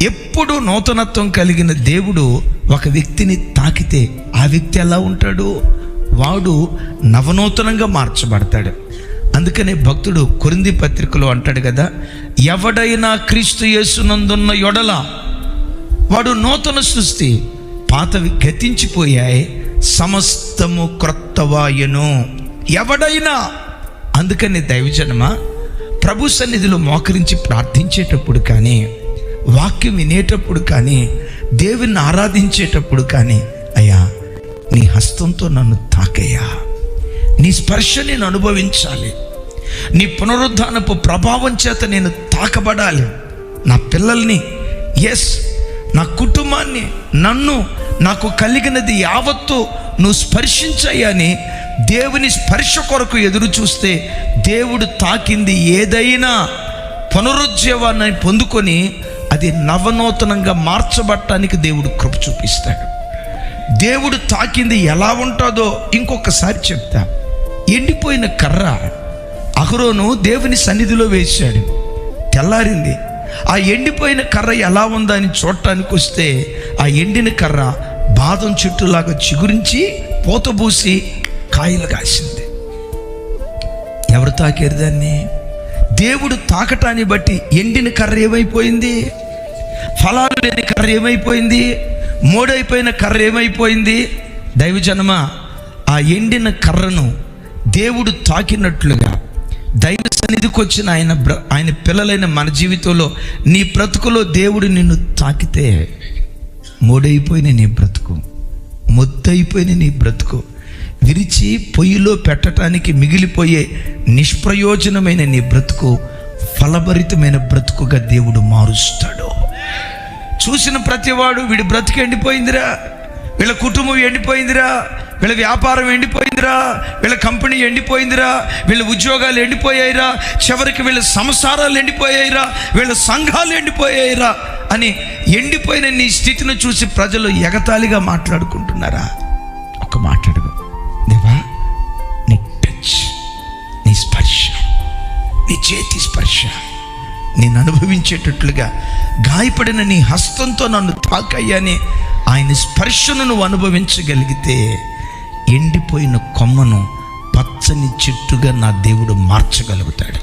ఎప్పుడు నూతనత్వం కలిగిన దేవుడు ఒక వ్యక్తిని తాకితే ఆ వ్యక్తి ఎలా ఉంటాడు? వాడు నవనూతనంగా మార్చబడతాడు. అందుకనే భక్తుడు కొరింథీ పత్రికలో అంటాడు కదా, ఎవడైనా క్రీస్తు యేసునందున్న యెడల వాడు నూతన సృష్టి, పాతవి గతించిపోయాయి, సమస్తము క్రొత్తవాయెను. ఎవడైనా. అందుకని దైవజనమా, ప్రభు సన్నిధిలో మోకరించి ప్రార్థించేటప్పుడు కానీ, వాక్యం వినేటప్పుడు కానీ, దేవుని ఆరాధించేటప్పుడు కానీ, అయ్యా నీ హస్తంతో నన్ను తాకయ్యా, నీ స్పర్శ నేను అనుభవించాలి, నీ పునరుద్ధానపు ప్రభావం చేత నేను తాకబడాలి, నా పిల్లల్ని, నా కుటుంబాన్ని, నన్ను, నాకు కలిగినది యావత్తు నువ్వు స్పర్శించయ్యని దేవుని స్పర్శ కొరకు ఎదురు చూస్తే, దేవుడు తాకింది ఏదైనా పునరుజ్జీవాన్ని పొందుకొని అది నవనూతనంగా మార్చబడటానికి దేవుడు కృప చూపిస్తాడు. దేవుడు తాకింది ఎలా ఉంటుందో ఇంకొకసారి చెప్తా. ఎండిపోయిన కర్ర అహరోను దేవుని సన్నిధిలో వేశాడు, తెల్లారింది. ఆ ఎండిపోయిన కర్ర ఎలా ఉందా అని చూడటానికి వస్తే, ఆ ఎండిన కర్ర బాదం చెట్టులాగా చిగురించి పూతబూసి కాయలు కాసింది. ఎవరు తాకారు దాన్ని? దేవుడు తాకటాన్ని బట్టి ఎండిన కర్ర ఏమైపోయింది? ఫలాలు లేని కర్ర ఏమైపోయింది? మోడైపోయిన కర్ర ఏమైపోయింది? దైవజనమా, ఆ ఎండిన కర్రను దేవుడు తాకినట్లుగా దైవ సన్నిధికి వచ్చిన ఆయన పిల్లలైన మన జీవితంలో, నీ బ్రతుకులో దేవుడు నిన్ను తాకితే, మోడైపోయిన నీ బ్రతుకు, మొత్తైపోయిన నీ బ్రతుకు, విరిచి పొయ్యిలో పెట్టడానికి మిగిలిపోయే నిష్ప్రయోజనమైన నీ బ్రతుకు ఫలభరితమైన బ్రతుకుగా దేవుడు మారుస్తాడు. చూసిన ప్రతివాడు, వీడి బ్రతుకు ఎండిపోయిందిరా, వీళ్ళ కుటుంబం ఎండిపోయిందిరా, వీళ్ళ వ్యాపారం ఎండిపోయిందిరా, వీళ్ళ కంపెనీ ఎండిపోయిందిరా, వీళ్ళ ఉద్యోగాలు ఎండిపోయాయిరా, చివరికి వీళ్ళ సంసారాలు ఎండిపోయాయిరా, వీళ్ళ సంఘాలు ఎండిపోయాయిరా అని ఎండిపోయిన నీ స్థితిని చూసి ప్రజలు ఎగతాళిగా మాట్లాడుకుంటున్నారా? ఒక మాట్లాడుకో, దేవా నీ టచ్, నీ స్పర్శ, నీ చేతి స్పర్శ నేను అనుభవించేటట్లుగా, గాయపడిన నీ హస్తంతో నన్ను తాకయ్యని ఆయన స్పర్శను నువ్వు అనుభవించగలిగితే, ఎండిపోయిన కొమ్మను పచ్చని చెట్టుగా నా దేవుడు మార్చగలుగుతాడు.